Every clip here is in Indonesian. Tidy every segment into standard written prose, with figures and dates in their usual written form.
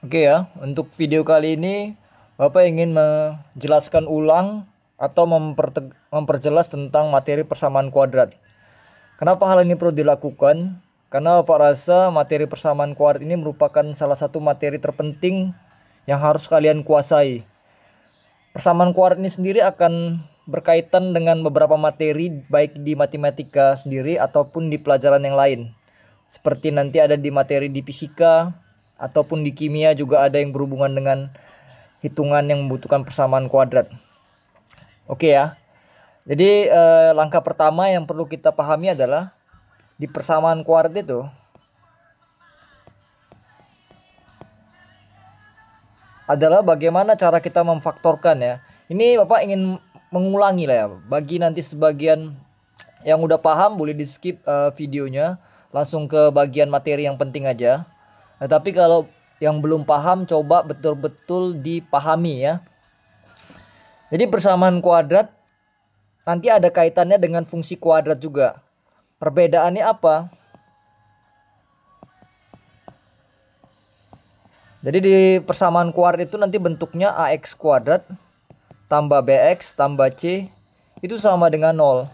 Oke ya, untuk video kali ini Bapak ingin menjelaskan ulang atau memperjelas tentang materi persamaan kuadrat. Kenapa hal ini perlu dilakukan? Karena Bapak rasa materi persamaan kuadrat ini merupakan salah satu materi terpenting yang harus kalian kuasai. Persamaan kuadrat ini sendiri akan berkaitan dengan beberapa materi baik di matematika sendiri ataupun di pelajaran yang lain. Seperti nanti ada di materi di fisika ataupun di kimia juga ada yang berhubungan dengan hitungan yang membutuhkan persamaan kuadrat. Oke ya. Jadi langkah pertama yang perlu kita pahami adalah di persamaan kuadrat itu adalah bagaimana cara kita memfaktorkan ya. Ini Bapak ingin mengulangi lah ya. Bagi nanti sebagian yang udah paham boleh di skip videonya, langsung ke bagian materi yang penting aja. Nah, tapi kalau yang belum paham coba betul-betul dipahami ya. Jadi persamaan kuadrat nanti ada kaitannya dengan fungsi kuadrat juga. Perbedaannya apa? Jadi di persamaan kuadrat itu nanti bentuknya AX kuadrat tambah BX tambah C itu sama dengan 0.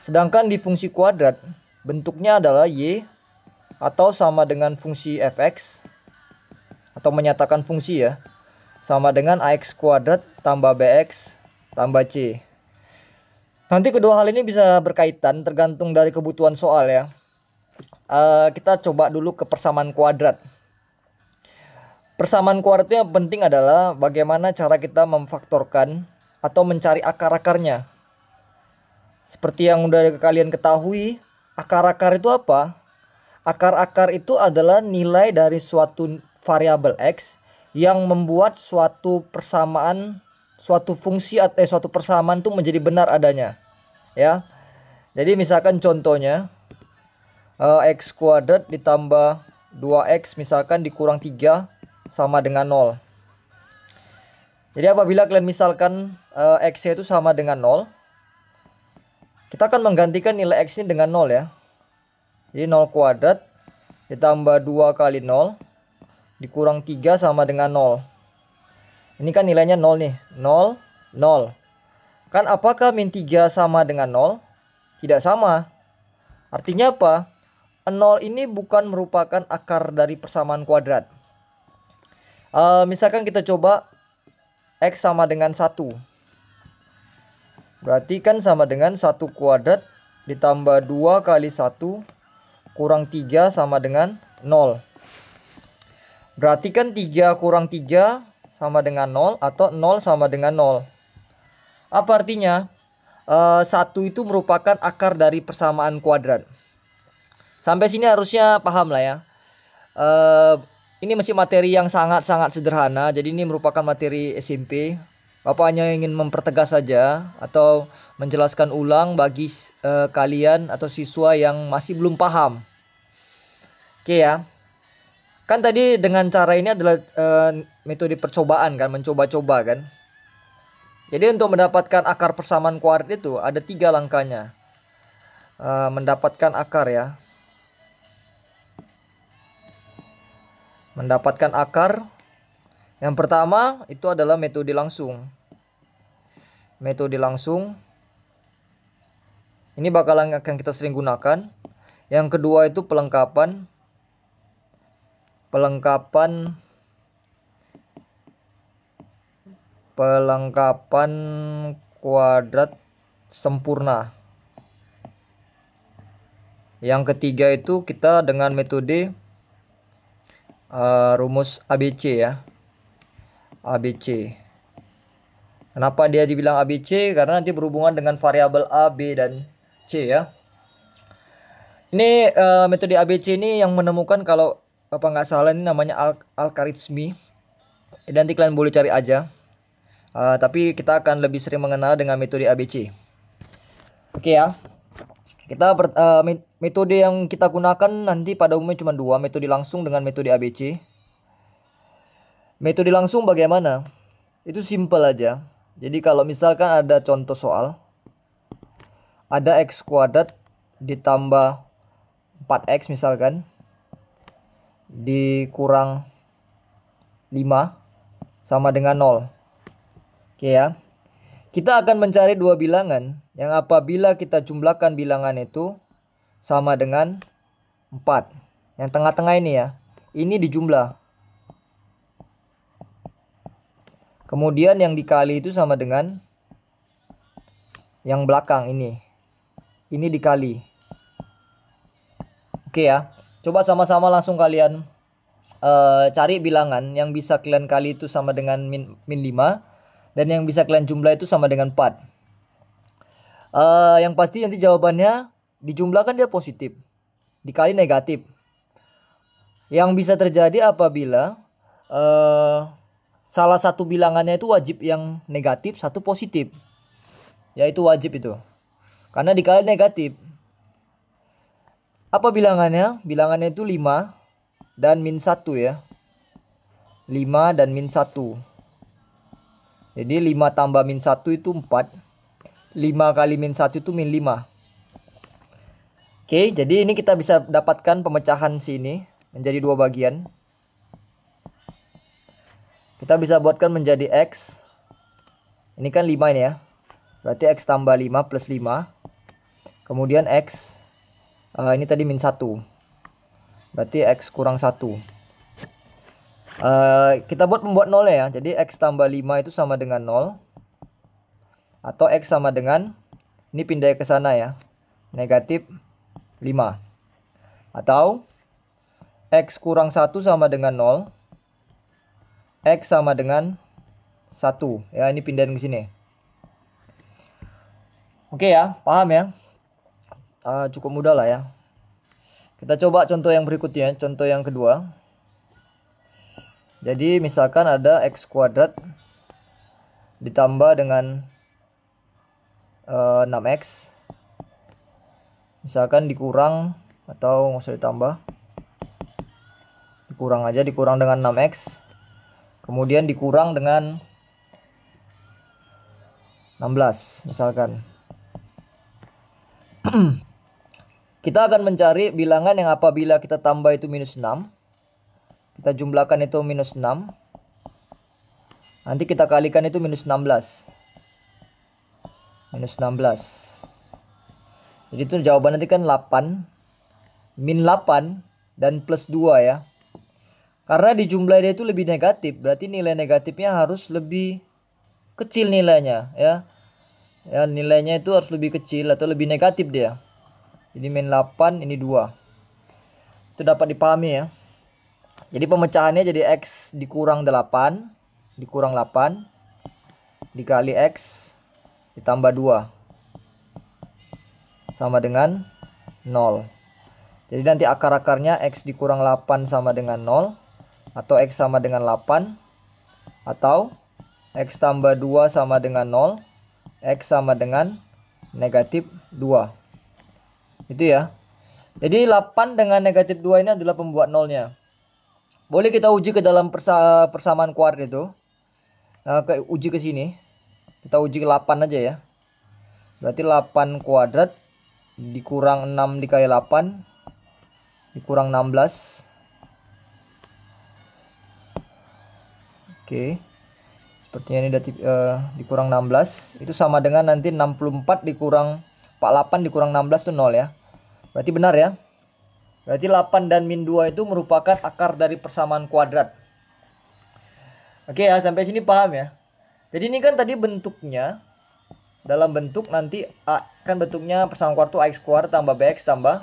Sedangkan di fungsi kuadrat bentuknya adalah Y atau sama dengan fungsi fx atau menyatakan fungsi ya, sama dengan AX kuadrat tambah BX tambah C. Nanti kedua hal ini bisa berkaitan tergantung dari kebutuhan soal ya. Kita coba dulu ke persamaan kuadrat. Persamaan kuadrat itu yang penting adalah bagaimana cara kita memfaktorkan atau mencari akar-akarnya. Seperti yang udah kalian ketahui, akar-akar itu apa? Akar-akar itu adalah nilai dari suatu variabel X yang membuat suatu persamaan, suatu fungsi atau suatu persamaan itu menjadi benar adanya. Ya. Jadi misalkan contohnya X kuadrat ditambah 2X misalkan dikurang 3 sama dengan 0. Jadi apabila kalian misalkan X itu sama dengan 0, kita akan menggantikan nilai X ini dengan 0 ya. Jadi 0 kuadrat ditambah 2 kali 0 dikurang 3 sama dengan 0. Ini kan nilainya 0 nih. 0, 0. Kan apakah min 3 sama dengan 0? Tidak sama. Artinya apa? 0 ini bukan merupakan akar dari persamaan kuadrat. Misalkan kita coba X sama dengan 1. Berarti kan sama dengan 1 kuadrat ditambah 2 kali 1 kurang 3 sama dengan 0. Berarti kan 3 kurang 3 sama dengan 0 atau 0 sama dengan 0. Apa artinya? 1 itu merupakan akar dari persamaan kuadrat. Sampai sini harusnya paham lah ya. Ini masih materi yang sangat-sangat sederhana. Jadi ini merupakan materi SMP. Bapak hanya ingin mempertegas saja atau menjelaskan ulang bagi kalian atau siswa yang masih belum paham. Oke ya. Kan tadi dengan cara ini adalah metode percobaan kan, mencoba-coba kan. Jadi untuk mendapatkan akar persamaan kuadrat itu ada 3 langkahnya. Mendapatkan akar ya. Mendapatkan akar. Yang pertama itu adalah metode langsung. Metode langsung. Ini bakalan akan kita sering gunakan. Yang kedua itu pelengkapan. Pelengkapan kuadrat sempurna. Yang ketiga itu kita dengan metode rumus ABC ya. ABC. Kenapa dia dibilang ABC? Karena nanti berhubungan dengan variabel A, B, dan C ya. Ini metode ABC ini yang menemukan, kalau apa nggak salah ini namanya Al-Khawarizmi. Nanti kalian boleh cari aja. Tapi kita akan lebih sering mengenal dengan metode ABC. Oke ya. Kita metode yang kita gunakan nanti pada umumnya cuma 2, metode langsung dengan metode ABC. Metode langsung bagaimana? Itu simple aja. Jadi kalau misalkan ada contoh soal, ada X kuadrat ditambah 4X misalkan dikurang 5 sama dengan 0. Oke ya. Kita akan mencari dua bilangan yang apabila kita jumlahkan bilangan itu sama dengan 4. Yang tengah-tengah ini ya. Ini dijumlah. Kemudian yang dikali itu sama dengan yang belakang ini. Ini dikali. Oke ya. Coba sama-sama langsung kalian cari bilangan yang bisa kalian kali itu sama dengan min 5. Dan yang bisa kalian jumlah itu sama dengan 4. Yang pasti nanti jawabannya dijumlahkan dia positif. Dikali negatif. Yang bisa terjadi apabila salah satu bilangannya itu wajib yang negatif, satu positif. Yaitu wajib itu. Karena dikali negatif. Apa bilangannya? Bilangannya itu 5 dan min 1 ya. 5 dan min 1. Jadi 5 tambah min 1 itu 4. 5 kali min 1 itu min 5. Oke, jadi ini kita bisa dapatkan pemecahan sini menjadi dua bagian. Kita bisa buatkan menjadi X. Ini kan 5 ini ya. Berarti X tambah 5 plus 5. Kemudian X. Ini tadi min 1. Berarti X kurang 1. Kita membuat 0 ya. Jadi X tambah 5 itu sama dengan 0. Atau X sama dengan. Ini pindah ke sana ya. Negatif 5. Atau X kurang 1 sama dengan 0. X sama dengan 1. Ya, ini pindahin ke sini. Oke ya, paham ya? Cukup mudah lah ya. Kita coba contoh yang berikutnya, contoh yang kedua. Jadi misalkan ada X kuadrat ditambah dengan 6X. Misalkan dikurang atau nggak usah ditambah. Dikurang aja, dikurang dengan 6X. Kemudian dikurang dengan 16 misalkan. Kita akan mencari bilangan yang apabila kita tambah itu minus 6. Kita jumlahkan itu minus 6. Nanti kita kalikan itu minus 16. Minus 16. Jadi itu jawaban nanti kan 8. Min 8 dan plus 2 ya. Karena di jumlah dia itu lebih negatif, berarti nilai negatifnya harus lebih kecil nilainya ya. Ya, nilainya itu harus lebih kecil atau lebih negatif dia. Jadi min 8 ini 2. Itu dapat dipahami ya. Jadi pemecahannya jadi X dikurang 8 dikali X ditambah 2 sama dengan 0. Jadi nanti akar-akarnya X dikurang 8 sama dengan 0. Atau X sama dengan 8. Atau X tambah 2 sama dengan 0. X sama dengan negatif 2. Itu ya. Jadi 8 dengan negatif 2 ini adalah pembuat nolnya. Boleh kita uji ke dalam persamaan kuadrat itu. Uji ke sini. Kita uji ke 8 aja ya. Berarti 8 kuadrat dikurang 6 dikali 8 dikurang 16. Oke. Sepertinya ini dikurang 16. Itu sama dengan nanti 64 dikurang 48 dikurang 16 itu 0 ya. Berarti benar ya. Berarti 8 dan min 2 itu merupakan akar dari persamaan kuadrat. Oke ya, sampai sini paham ya. Jadi ini kan tadi bentuknya. Dalam bentuk nanti A. Kan bentuknya persamaan kuadrat itu AX kuadrat tambah BX tambah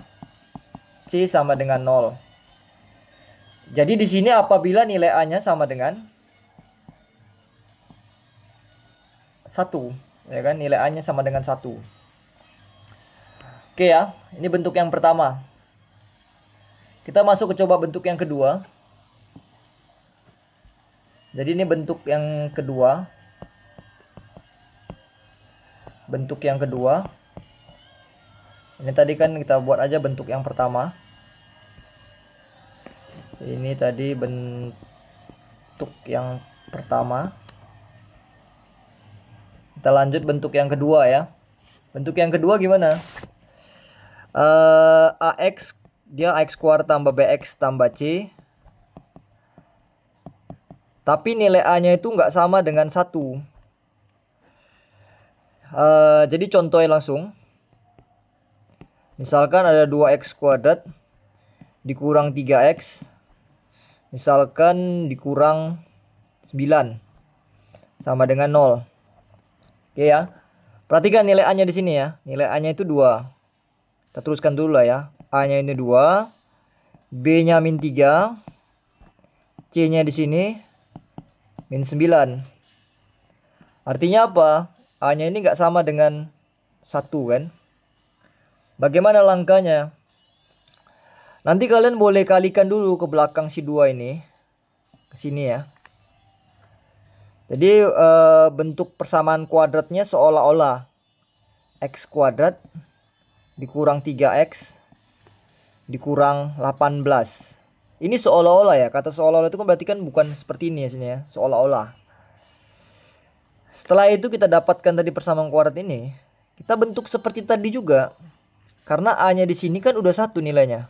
C sama dengan 0. Jadi di sini apabila nilai A-nya sama dengan 1, ya kan, nilai A-nya sama dengan 1. Oke ya, ini bentuk yang pertama. Kita masuk ke coba bentuk yang kedua. Jadi ini bentuk yang kedua. Bentuk yang kedua. Ini tadi kan kita buat aja bentuk yang pertama. Ini tadi bentuk yang pertama. Kita lanjut bentuk yang kedua ya. Bentuk yang kedua gimana? AX dia AX kuadrat tambah BX tambah C tapi nilai A-nya itu nggak sama dengan 1. Jadi contohnya langsung. Misalkan ada 2x kuadrat dikurang 3x. Misalkan dikurang 9 sama dengan 0. Oke ya. Perhatikan nilai A-nya di sini ya. Nilai A-nya itu 2. Kita teruskan dulu lah ya. A-nya ini 2, B-nya min 3, C-nya di sini min 9. Artinya apa? A-nya ini nggak sama dengan 1 kan? Bagaimana langkahnya? Nanti kalian boleh kalikan dulu ke belakang si 2 ini. Ke sini ya. Jadi bentuk persamaan kuadratnya seolah-olah x kuadrat dikurang 3x dikurang 18. Ini seolah-olah ya. Kata seolah-olah itu kan berarti kan bukan seperti ini ya sini ya. Seolah-olah. Setelah itu kita dapatkan tadi persamaan kuadrat ini. Kita bentuk seperti tadi juga. Karena A-nya di sini kan udah 1 nilainya.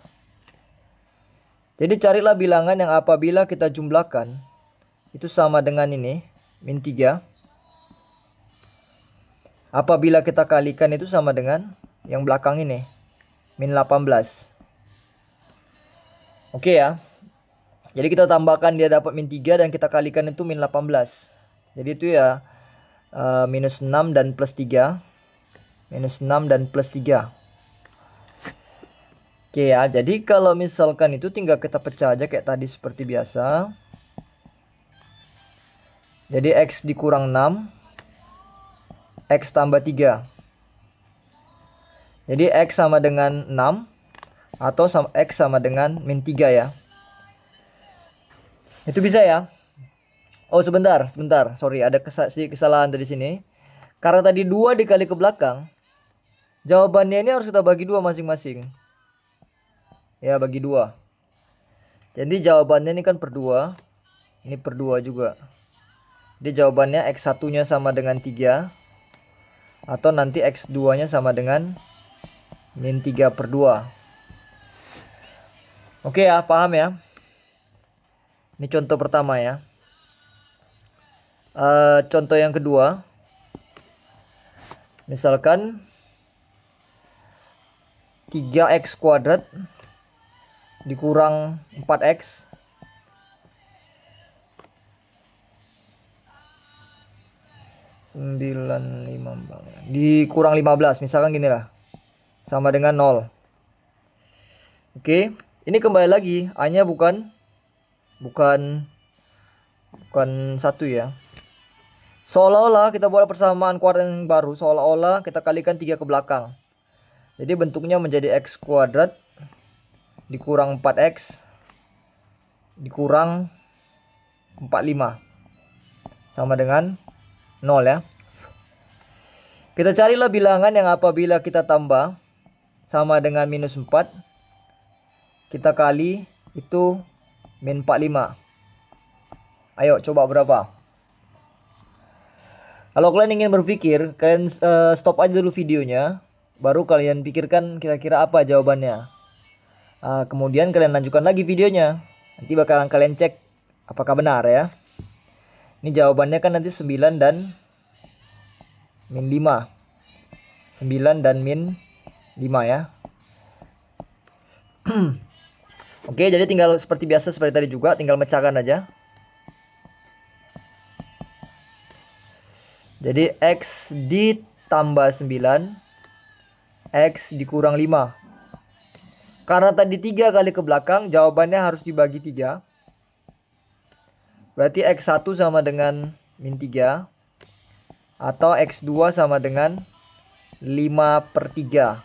Jadi carilah bilangan yang apabila kita jumlahkan itu sama dengan ini, min 3. Apabila kita kalikan itu sama dengan yang belakang ini, min 18. Oke ya. Jadi kita tambahkan dia dapat min 3 dan kita kalikan itu min 18. Jadi itu ya minus 6 dan plus 3. Minus 6 dan plus 3. Oke ya, jadi kalau misalkan itu tinggal kita pecah aja kayak tadi seperti biasa. Jadi X dikurang 6, X tambah 3. Jadi X sama dengan 6 atau X sama dengan min 3 ya. Itu bisa ya. Oh sebentar, sorry ada sedikit kesalahan dari sini. Karena tadi 2 dikali ke belakang, jawabannya ini harus kita bagi 2 masing-masing. Ya bagi 2. Jadi jawabannya ini kan per 2. Ini per 2 juga. Jadi jawabannya X1 nya sama dengan 3. Atau nanti X2 nya sama dengan min 3 per 2. Oke ya, paham ya. Ini contoh pertama ya. Contoh yang kedua. Misalkan 3x kuadrat dikurang 4x dikurang 15, misalkan gini lah, sama dengan 0. Oke, ini kembali lagi A-nya bukan 1 ya. Seolah-olah kita buat persamaan kuadrat yang baru, seolah-olah kita kalikan 3 ke belakang. Jadi bentuknya menjadi x kuadrat dikurang 4x dikurang 45 sama dengan 0 ya. Kita carilah bilangan yang apabila kita tambah sama dengan minus 4, kita kali itu min 45. Ayo coba berapa? Kalau kalian ingin berpikir, kalian stop aja dulu videonya, baru kalian pikirkan kira-kira apa jawabannya. Kemudian kalian lanjutkan lagi videonya. Nanti bakalan kalian cek apakah benar ya. Ini jawabannya kan nanti 9 dan min 5. 9 dan min 5 ya. Oke, jadi tinggal seperti biasa seperti tadi juga, tinggal mecahkan aja. Jadi X ditambah 9, X dikurang 5. Karena tadi 3 kali ke belakang, jawabannya harus dibagi 3. Berarti X1 sama dengan min 3. Atau X2 sama dengan 5 per 3.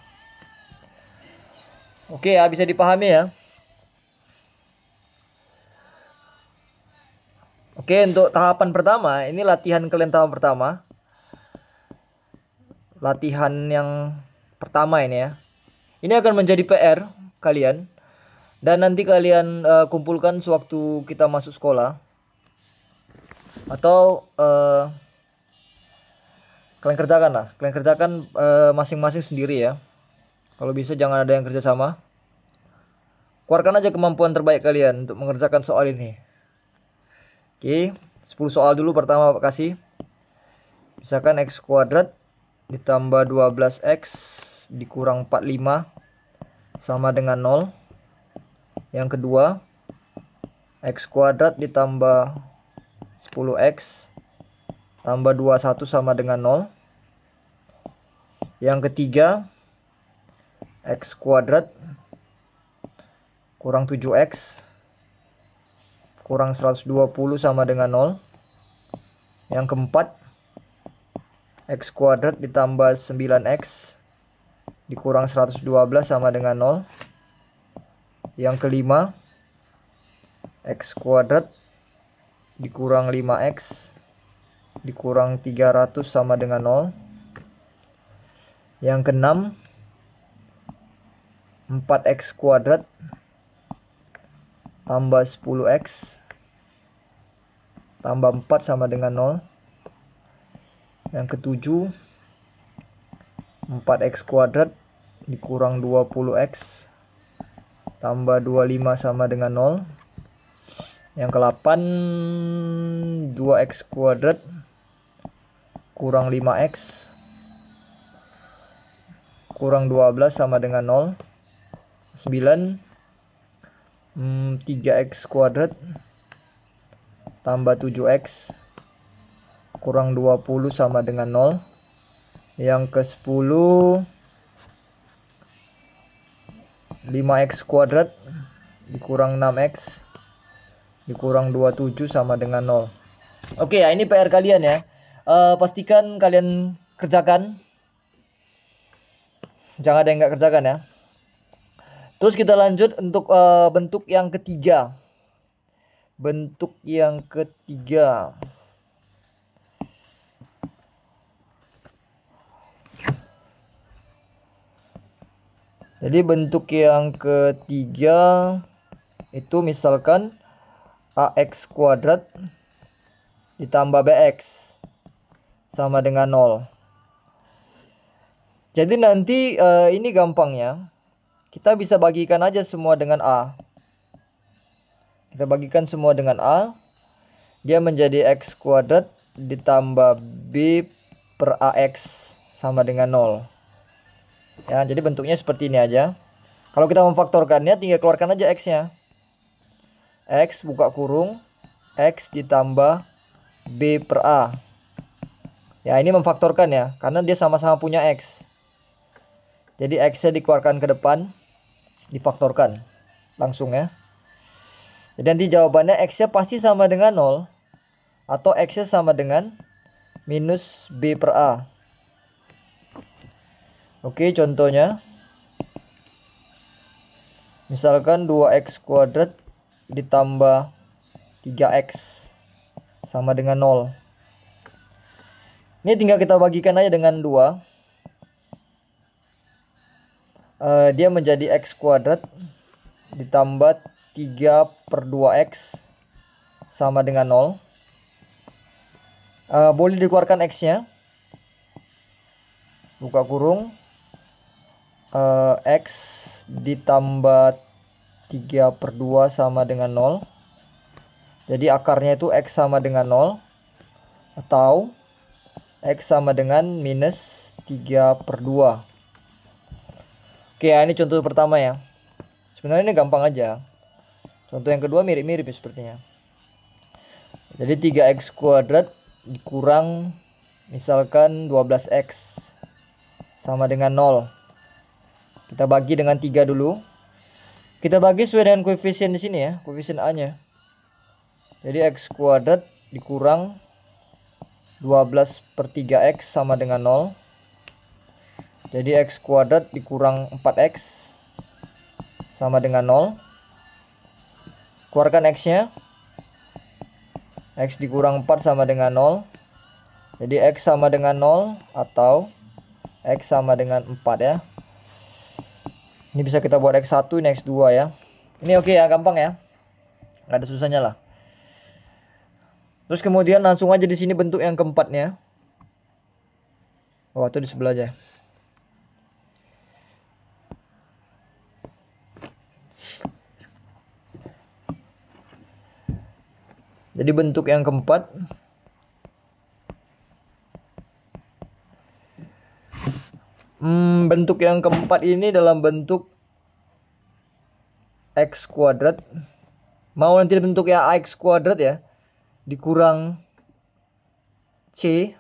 Oke ya, bisa dipahami ya. Oke, untuk tahapan pertama, ini latihan kalian tahap pertama. Latihan yang pertama ini ya. Ini akan menjadi PR kalian. Dan nanti kalian kumpulkan sewaktu kita masuk sekolah. Atau kalian kerjakan lah. Kalian kerjakan masing-masing sendiri ya. Kalau bisa jangan ada yang kerja sama. Keluarkan aja kemampuan terbaik kalian untuk mengerjakan soal ini. Oke, 10 soal dulu pertama Pak kasih. Misalkan X kuadrat ditambah 12X dikurang 45 sama dengan 0. Yang kedua, X kuadrat ditambah 10X tambah 21 sama dengan 0. Yang ketiga, X kuadrat kurang 7X kurang 120 sama dengan 0. Yang keempat, X kuadrat ditambah 9X dikurang 112 sama dengan 0. Yang kelima, X kuadrat dikurang 5X dikurang 300 sama dengan 0. Yang keenam, 4X kuadrat tambah 10X tambah 4 sama dengan 0. Yang ketujuh, 4X kuadrat dikurang 20X tambah 25 sama dengan 0. Yang ke-8, 2X kuadrat kurang 5X kurang 12 sama dengan 0. 9, 3X kuadrat tambah 7X kurang 20 sama dengan 0. Yang ke-10, 5X kuadrat dikurang 6X dikurang 27 sama dengan 0. Oke ya, ini PR kalian ya. Pastikan kalian kerjakan. Jangan ada yang nggak kerjakan ya. Terus kita lanjut untuk bentuk yang ketiga. Bentuk yang ketiga. Jadi bentuk yang ketiga itu misalkan AX kuadrat ditambah BX sama dengan 0. Jadi nanti ini gampangnya. Kita bisa bagikan aja semua dengan A. Kita bagikan semua dengan A. Dia menjadi X kuadrat ditambah B per AX sama dengan 0. Ya, jadi bentuknya seperti ini aja. Kalau kita memfaktorkannya, tinggal keluarkan aja X-nya. X buka kurung, X ditambah B per A. Ya, ini memfaktorkan ya, karena dia sama-sama punya X. Jadi X-nya dikeluarkan ke depan, difaktorkan langsung ya. Jadi nanti jawabannya X-nya pasti sama dengan 0. Atau X-nya sama dengan minus B per A. Oke, contohnya. Misalkan 2X kuadrat ditambah 3X sama dengan 0. Ini tinggal kita bagikan aja dengan 2. Dia menjadi X kuadrat ditambah 3 per 2X sama dengan 0. Boleh dikeluarkan X-nya. Buka kurung. X ditambah 3 per 2 sama dengan 0. Jadi akarnya itu X sama dengan 0. Atau X sama dengan minus 3 per 2. Oke ya, ini contoh pertama ya. Sebenarnya ini gampang aja. Contoh yang kedua mirip-mirip sepertinya. Jadi 3X kuadrat dikurang misalkan 12X sama dengan 0. Kita bagi dengan 3 dulu. Kita bagi sesuai dengan koefisien di sini ya, koefisien A-nya. Jadi X kuadrat dikurang 12 per 3X sama dengan 0. Jadi X kuadrat dikurang 4X sama dengan 0. Keluarkan X-nya. X dikurang 4 sama dengan 0. Jadi X sama dengan 0 atau X sama dengan 4 ya. Ini bisa kita buat X1, ini X2 ya. Ini oke ya, gampang ya. Nggak ada susahnya lah. Terus kemudian langsung aja di sini bentuk yang keempatnya. Oh, itu di sebelah aja. Jadi bentuk yang keempat, bentuk yang keempat ini dalam bentuk X kuadrat. Mau nanti bentuknya AX kuadrat ya, dikurang C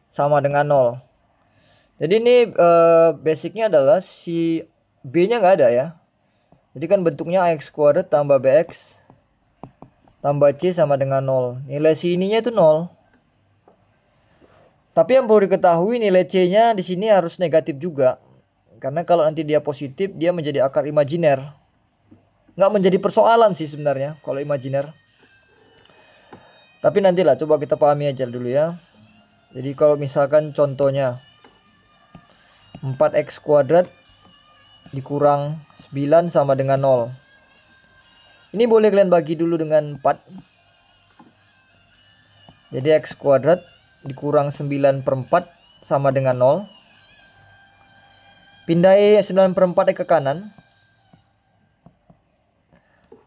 sama dengan 0. Jadi ini basicnya adalah si B nya nggak ada ya. Jadi kan bentuknya AX kuadrat tambah BX tambah C sama dengan 0. Nilai sininya itu 0. Tapi yang perlu diketahui, nilai C nya di sini harus negatif juga. Karena kalau nanti dia positif, dia menjadi akar imajiner. Nggak menjadi persoalan sih sebenarnya kalau imajiner. Tapi nantilah, coba kita pahami aja dulu ya. Jadi kalau misalkan contohnya 4x kuadrat dikurang 9 sama dengan 0. Ini boleh kalian bagi dulu dengan 4. Jadi x kuadrat dikurang 9 per 4 sama dengan 0. Pindai 9 per 4 ke kanan.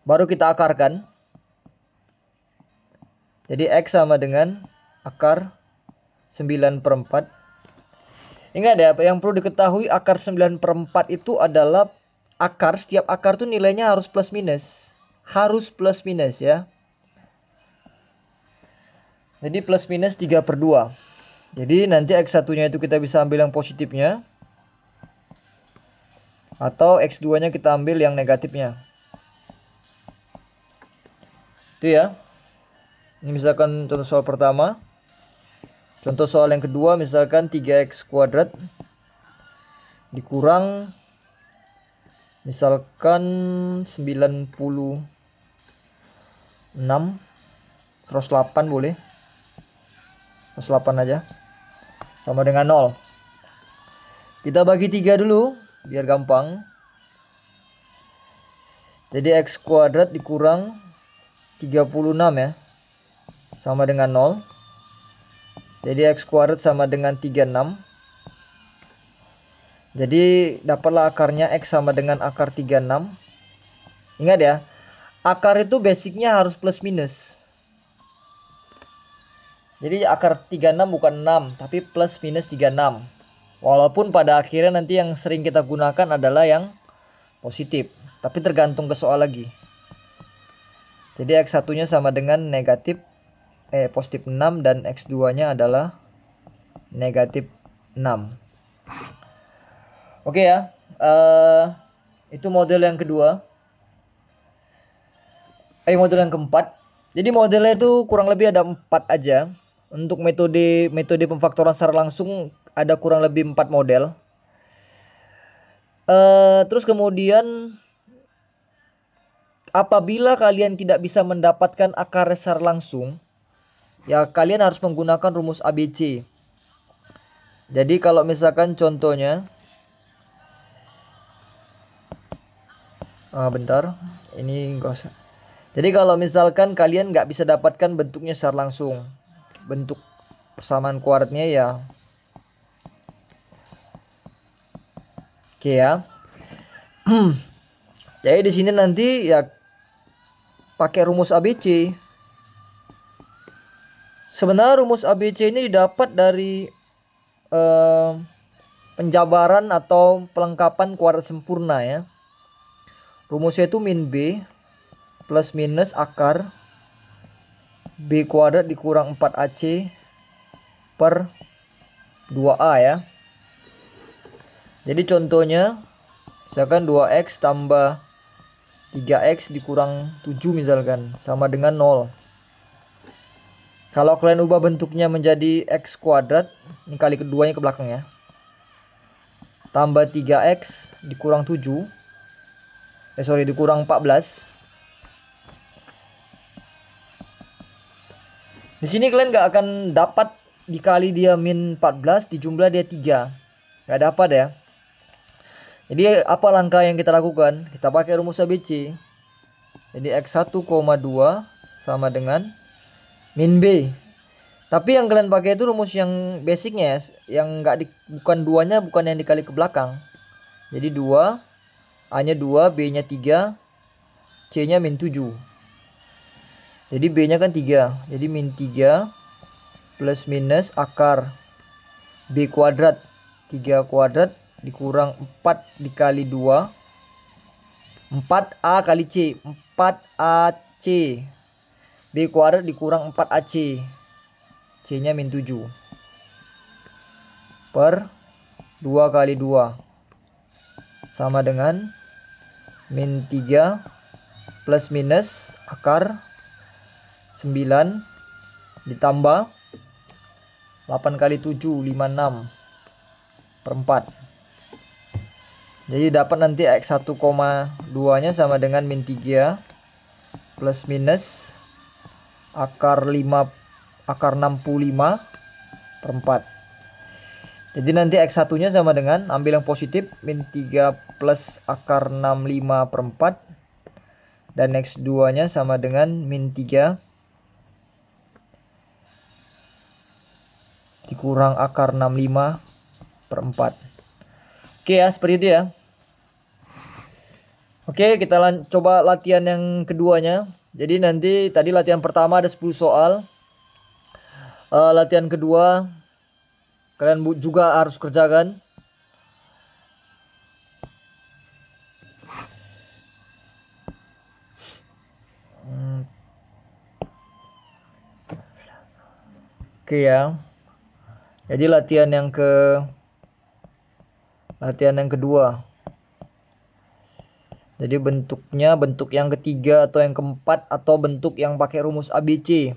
Baru kita akarkan. Jadi x sama dengan akar 9 per 4. Ingat ya, yang perlu diketahui akar 9 per 4 itu adalah akar. Setiap akar tuh nilainya harus plus minus. Harus plus minus ya. Jadi plus minus 3 per 2. Jadi nanti X1 nya itu kita bisa ambil yang positifnya. Atau X2 nya kita ambil yang negatifnya. Itu ya. Ini misalkan contoh soal pertama. Contoh soal yang kedua, misalkan 3x kuadrat dikurang misalkan 96, 108 boleh. 108 aja. Sama dengan 0. Kita bagi 3 dulu biar gampang. Jadi x kuadrat dikurang 36 ya. Sama dengan 0. Jadi x kuadrat sama dengan 36. Jadi dapatlah akarnya x sama dengan akar 36. Ingat ya, akar itu basicnya harus plus minus. Jadi akar 36 bukan 6, tapi plus minus 36. Walaupun pada akhirnya nanti yang sering kita gunakan adalah yang positif. Tapi tergantung ke soal lagi. Jadi x1 nya sama dengan negatif positif 6 dan X2 nya adalah negatif 6. Oke ya, itu model yang kedua. Model yang keempat. Jadi modelnya itu kurang lebih ada 4 aja. Untuk metode pemfaktoran secara langsung ada kurang lebih 4 model. Terus kemudian apabila kalian tidak bisa mendapatkan akar secara langsung, ya kalian harus menggunakan rumus ABC. Jadi kalau misalkan contohnya, bentar, ini enggak usah. Jadi kalau misalkan kalian nggak bisa dapatkan bentuknya secara langsung, bentuk persamaan kuadratnya ya, oke ya. Jadi di sini nanti ya pakai rumus ABC. Sebenarnya rumus ABC ini didapat dari penjabaran atau pelengkapan kuadrat sempurna ya. Rumusnya itu min B plus minus akar B kuadrat dikurang 4AC per 2A ya. Jadi contohnya misalkan 2x tambah 3x dikurang 7 misalkan sama dengan 0. Kalau kalian ubah bentuknya menjadi x kuadrat, ini kali keduanya ke belakang ya. Tambah 3x dikurang 7. Dikurang 14. Di sini kalian nggak akan dapat dikali dia min 14 dijumlah dia 3. Nggak dapat ya. Jadi apa langkah yang kita lakukan? Kita pakai rumus ABC. Jadi x1,2 sama dengan min B. Tapi yang kalian pakai itu rumus yang basicnya ya, yang bukan duanya, bukan yang dikali ke belakang. Jadi 2, A nya 2, B nya 3, C nya min 7. Jadi B-nya kan 3. Jadi min 3 plus minus akar B kuadrat. 3 kuadrat dikurang 4 dikali 2. 4A kali C. 4AC. B kuadrat dikurang 4AC. C-nya min 7. Per 2 kali 2. Sama dengan min 3 plus minus akar 9 ditambah 8 kali 7 56 per 4. Jadi dapat nanti X 1,2 nya sama dengan min 3 plus minus akar 65 per 4. Jadi nanti X 1 nya sama dengan, ambil yang positif, min 3 plus akar 65 per 4. Dan X 2 nya sama dengan min 3 dikurang akar 65 per 4. Oke ya, seperti itu ya. Oke, kita coba latihan yang keduanya. Jadi nanti tadi latihan pertama ada 10 soal. Latihan kedua kalian juga harus kerjakan. Oke ya. Jadi latihan yang kedua. Jadi bentuknya bentuk yang ketiga atau yang keempat atau bentuk yang pakai rumus ABC.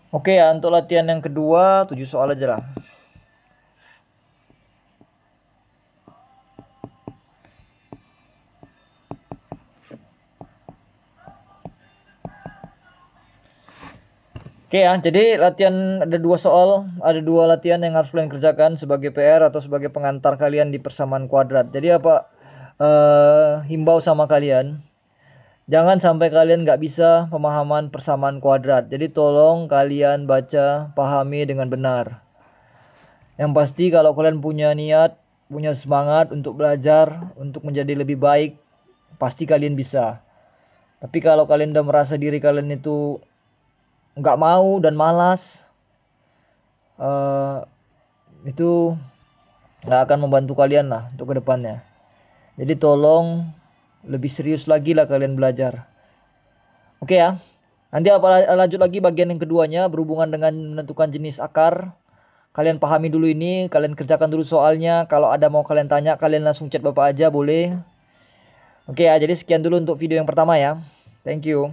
Oke ya, untuk latihan yang kedua 7 soal aja lah. Oke ya, jadi latihan ada 2 soal, ada 2 latihan yang harus kalian kerjakan sebagai PR atau sebagai pengantar kalian di persamaan kuadrat. Jadi apa himbau sama kalian, jangan sampai kalian nggak bisa pemahaman persamaan kuadrat. Jadi tolong kalian baca, pahami dengan benar. Yang pasti kalau kalian punya niat, punya semangat untuk belajar, untuk menjadi lebih baik, pasti kalian bisa. Tapi kalau kalian udah merasa diri kalian itu nggak mau dan malas, itu nggak akan membantu kalian lah untuk kedepannya. Jadi tolong lebih serius lagi lah kalian belajar. Oke ya. Nanti lanjut lagi bagian yang keduanya berhubungan dengan menentukan jenis akar. Kalian pahami dulu ini, kalian kerjakan dulu soalnya. Kalau ada mau kalian tanya, kalian langsung chat Bapak aja boleh. Oke ya, jadi sekian dulu untuk video yang pertama ya. Thank you.